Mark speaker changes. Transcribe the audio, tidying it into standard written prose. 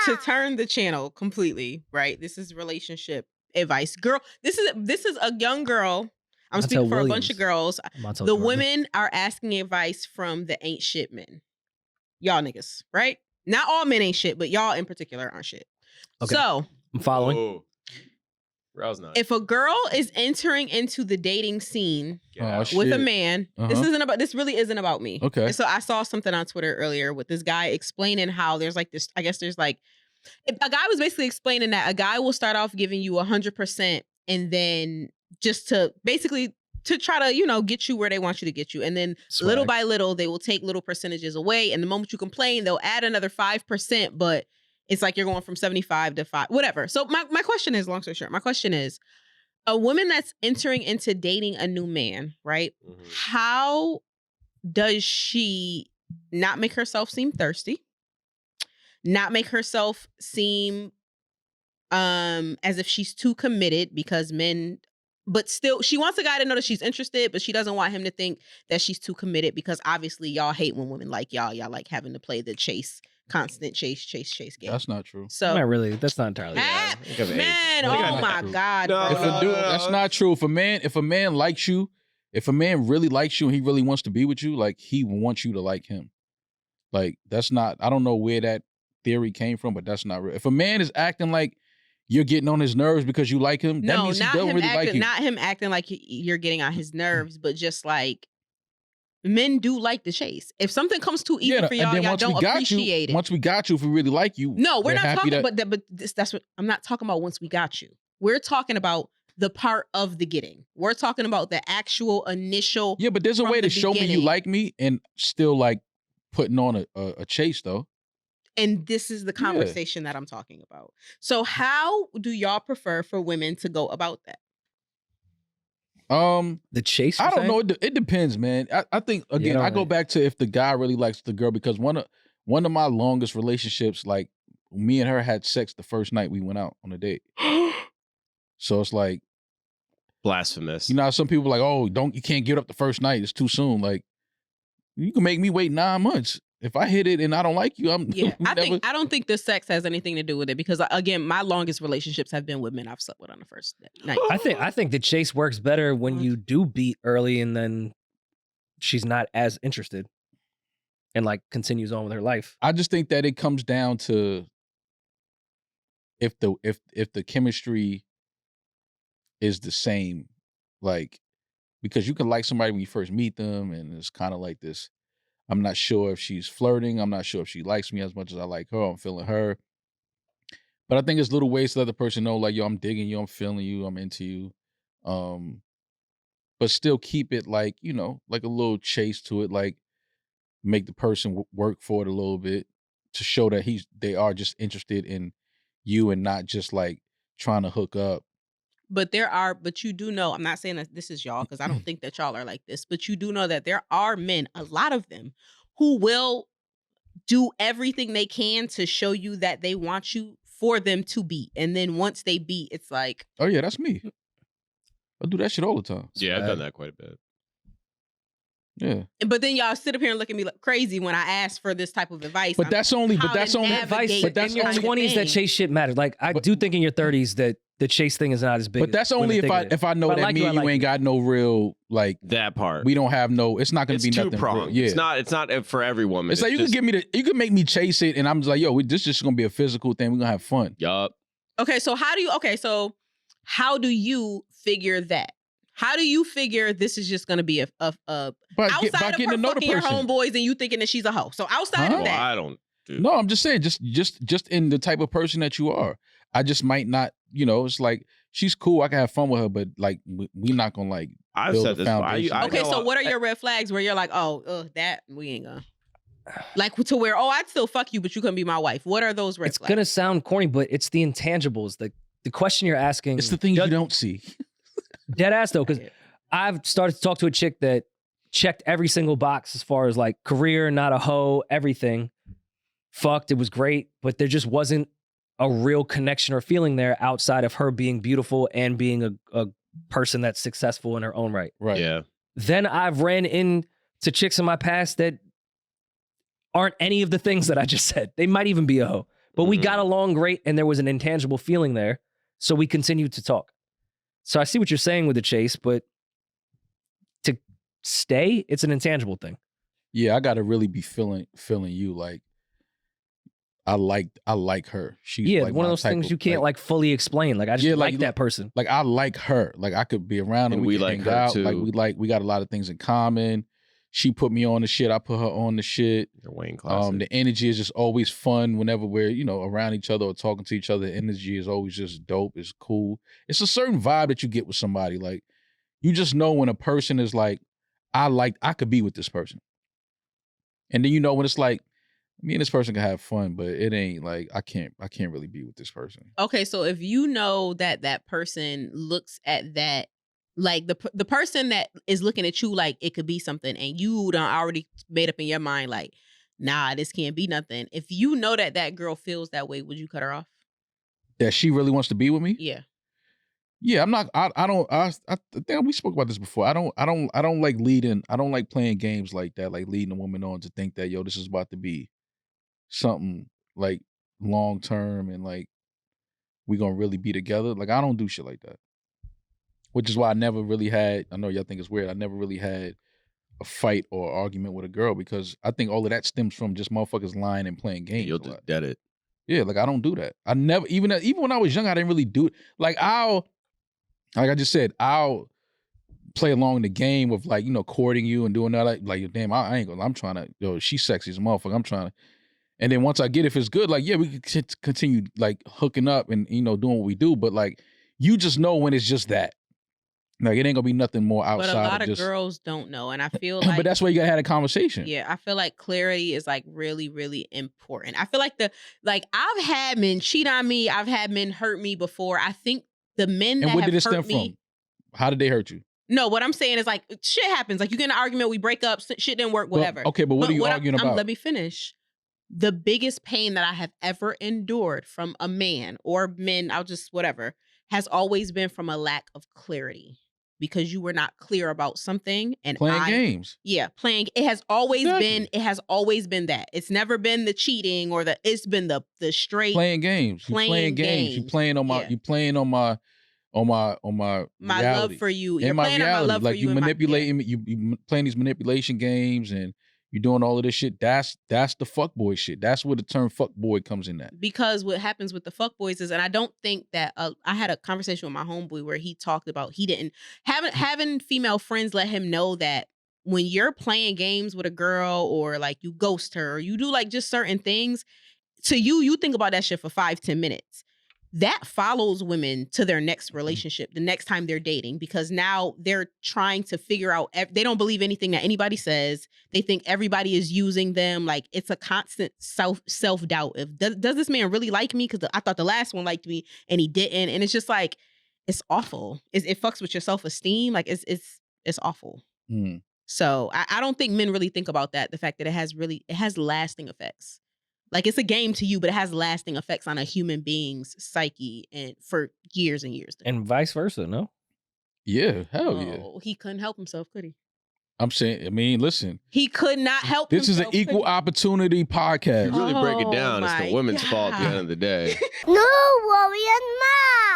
Speaker 1: to turn the channel completely, right? This is relationship advice. Girl, this is a young girl. I'm speaking for a bunch of girls. The women are asking advice from the ain't shit men. Y'all niggas, right? Not all men ain't shit, but y'all in particular aren't shit. Okay. So
Speaker 2: I'm following.
Speaker 3: Oh.
Speaker 1: If a girl is entering into the dating scene with a man, this really isn't about me.
Speaker 4: Okay.
Speaker 1: And so I saw something on Twitter earlier with this guy explaining how there's like this, I guess there's like, a guy was basically explaining that a guy will start off giving you 100% and then just to basically to try to, you know, get you where they want you to get you. And then little by little, they will take little percentages away. And the moment you complain, they'll add another 5%, but it's like you're going from 75 to 5, whatever. So my question is, long story short, my question is, a woman that's entering into dating a new man, right? Mm-hmm. How does she not make herself seem thirsty? Not make herself seem as if she's too committed, because men, but still she wants a guy to know that she's interested, but she doesn't want him to think that she's too committed, because obviously y'all hate when women like y'all like having to play the constant chase game.
Speaker 4: That's not true.
Speaker 2: So not really. That's not entirely.
Speaker 1: Man, oh my God.
Speaker 4: That's not true. If a man likes you, if a man really likes you and he really wants to be with you, like he wants you to like him. Like that's not, I don't know where that theory came from, but that's not real. If a man is acting like you're getting on his nerves because you like him, that means he doesn't really like you.
Speaker 1: Not him acting like you're getting on his nerves, but just like, men do like the chase. If something comes too easy for y'all, y'all don't appreciate it.
Speaker 4: Once we got you, if we really like you,
Speaker 1: no, we're not talking about that. But that's what I'm not talking about. Once we got you, we're talking about the part of the getting. We're talking about the actual initial.
Speaker 4: Yeah, but there's a way to show me you like me and still like putting on a chase though.
Speaker 1: And this is the conversation that I'm talking about. So how do y'all prefer for women to go about that?
Speaker 2: The chase.
Speaker 4: I don't know. It depends, man. I think again, I go back to if the guy really likes the girl, because one of my longest relationships, like me and her had sex the first night we went out on a date. So it's like
Speaker 3: blasphemous.
Speaker 4: You know, some people are like, oh, you can't get up the first night. It's too soon. Like you can make me wait 9 months. If I hit it and I don't like you,
Speaker 1: I don't think the sex has anything to do with it, because again, my longest relationships have been with men I've slept with on the first night.
Speaker 2: I think the chase works better when you do beat early and then she's not as interested and like continues on with her life.
Speaker 4: I just think that it comes down to if the chemistry is the same, like, because you can like somebody when you first meet them and it's kind of like this. I'm not sure if she's flirting. I'm not sure if she likes me as much as I like her. I'm feeling her. But I think it's little ways to let the person know, like, yo, I'm digging you. I'm feeling you. I'm into you. But still keep it like, you know, like a little chase to it. Like make the person work for it a little bit to show that they are just interested in you and not just like trying to hook up.
Speaker 1: But you do know, I'm not saying that this is y'all, because I don't think that y'all are like this, but you do know that there are men, a lot of them, who will do everything they can to show you that they want you for them to beat. And then once they beat, it's like,
Speaker 4: oh yeah, that's me. I do that shit all the time.
Speaker 3: Yeah, I've done that quite a bit.
Speaker 4: Yeah.
Speaker 1: But then y'all sit up here and look at me like crazy when I ask for this type of advice.
Speaker 4: But that's only
Speaker 2: advice. But that's in your 20s that chase shit matters. Like I do think in your 30s that the chase thing is not as big.
Speaker 4: But that's only if I know that me and you ain't got no real like
Speaker 3: that part.
Speaker 4: We don't have no. It's not going to be nothing.
Speaker 3: Two-pronged.
Speaker 4: Yeah.
Speaker 3: It's not for every woman.
Speaker 4: It's like you can make me chase it, and I'm just like, yo, this is just going to be a physical thing. We're gonna have fun.
Speaker 3: Yup.
Speaker 1: Okay, so how do you figure that? How do you figure this is just going to be outside of her fucking your homeboys and you thinking that she's a hoe? So outside of that,
Speaker 3: I don't.
Speaker 4: No, I'm just saying, just in the type of person that you are, I just might not. You know, it's like she's cool. I can have fun with her, but like we're not gonna like build a foundation.
Speaker 1: Okay, so what are your red flags where you're like, that we ain't gonna like to where I'd still fuck you, but you couldn't be my wife. What are those red flags? It's
Speaker 2: gonna sound corny, but it's the intangibles. The question you're asking.
Speaker 4: It's the things you don't see.
Speaker 2: Dead ass though, because I've started to talk to a chick that checked every single box as far as like career, not a hoe, everything. Fucked, it was great, but there just wasn't a real connection or feeling there outside of her being beautiful and being a person that's successful in her own right.
Speaker 4: Right.
Speaker 3: Yeah.
Speaker 2: Then I've ran into chicks in my past that aren't any of the things that I just said. They might even be a hoe, But we got along great and there was an intangible feeling there. So we continued to talk. So I see what you're saying with the chase, but to stay, it's an intangible thing.
Speaker 4: Yeah, I gotta really be feeling you. Like I like her. She's like
Speaker 2: one of those things you can't like fully explain. Like I just like that person.
Speaker 4: Like I like her. Like I could be around her.
Speaker 3: And we
Speaker 4: can
Speaker 3: like
Speaker 4: hang
Speaker 3: her
Speaker 4: out.
Speaker 3: too.
Speaker 4: Like we got a lot of things in common. She put me on the shit. I put her on the shit.
Speaker 3: The Wayne classic.
Speaker 4: The energy is just always fun whenever we're, around each other or talking to each other. The energy is always just dope. It's cool. It's a certain vibe that you get with somebody. Like you just know when a person is like, I could be with this person. And then when it's like, me and this person can have fun, but it ain't like I can't really be with this person.
Speaker 1: Okay, so if you know that person looks at that, like the person that is looking at you like it could be something, and you done already made up in your mind like, nah, this can't be nothing. If you know that girl feels that way, would you cut her off?
Speaker 4: That she really wants to be with me?
Speaker 1: Yeah.
Speaker 4: Yeah, I'm not. I think we spoke about this before. I don't like leading. I don't like playing games like that, like leading a woman on to think that this is about to be something like long term and like we gonna really be together. Like I don't do shit like that. Which is why I never really had. I know y'all think it's weird. I never really had a fight or argument with a girl because I think all of that stems from just motherfuckers lying and playing games.
Speaker 3: You'll just dead it.
Speaker 4: Yeah, like I don't do that. I never even when I was young, I didn't really do it. Like I just said, I'll play along the game of like, courting you and doing that. Like damn, I ain't gonna, I'm trying to, she's sexy as a motherfucker. I'm trying to, and then once I get if it's good, like, yeah, we can continue like hooking up and, doing what we do. But like, you just know when it's just that. Like, it ain't gonna be nothing more outside.
Speaker 1: But a lot of
Speaker 4: just,
Speaker 1: girls don't know. And I feel like.
Speaker 4: But that's why you gotta have a conversation.
Speaker 1: Yeah, I feel like clarity is like really, really important. I feel like I've had men cheat on me. I've had men hurt me before. I think the men
Speaker 4: and
Speaker 1: that
Speaker 4: where
Speaker 1: have
Speaker 4: did it stem
Speaker 1: hurt me.
Speaker 4: From? How did they hurt you?
Speaker 1: No, what I'm saying is like shit happens. Like you get in an argument, we break up, shit didn't work, whatever.
Speaker 4: Well, okay, but what are you arguing about?
Speaker 1: Let me finish. The biggest pain that I have ever endured from a man or men, has always been from a lack of clarity. Because you were not clear about something and
Speaker 4: playing games.
Speaker 1: Yeah, playing. It has always been that. It's never been the cheating or it's been the straight
Speaker 4: playing games.
Speaker 1: Playing games.
Speaker 4: You playing on my
Speaker 1: my
Speaker 4: reality.
Speaker 1: Love for you. You're
Speaker 4: my
Speaker 1: playing
Speaker 4: reality.
Speaker 1: on my love
Speaker 4: like
Speaker 1: for you.
Speaker 4: You manipulating me. You playing these manipulation games and you're doing all of this shit. That's the fuckboy shit. That's where the term fuckboy comes in at.
Speaker 1: Because what happens with the fuckboys is, and I don't think that I had a conversation with my homeboy where he talked about he didn't having female friends let him know that when you're playing games with a girl or like you ghost her or you do like just certain things, to you think about that shit for 5-10 minutes. That follows women to their next relationship, the next time they're dating, because now they're trying to figure out, they don't believe anything that anybody says. They think everybody is using them. Like it's a constant self-doubt. Does this man really like me? Because I thought the last one liked me and he didn't. And it's just like, it's awful. It fucks with your self-esteem. Like it's awful.
Speaker 4: Mm.
Speaker 1: So I don't think men really think about that. The fact that it has lasting effects. Like it's a game to you, but it has lasting effects on a human being's psyche and for years and years.
Speaker 2: And vice versa, no?
Speaker 4: Yeah, hell yeah.
Speaker 1: He couldn't help himself, could he?
Speaker 4: I'm saying, listen.
Speaker 1: He could not help
Speaker 4: himself. This is an equal opportunity podcast.
Speaker 3: You really break it down. It's the women's fault at the end of the day.
Speaker 5: No, Rory and Mom.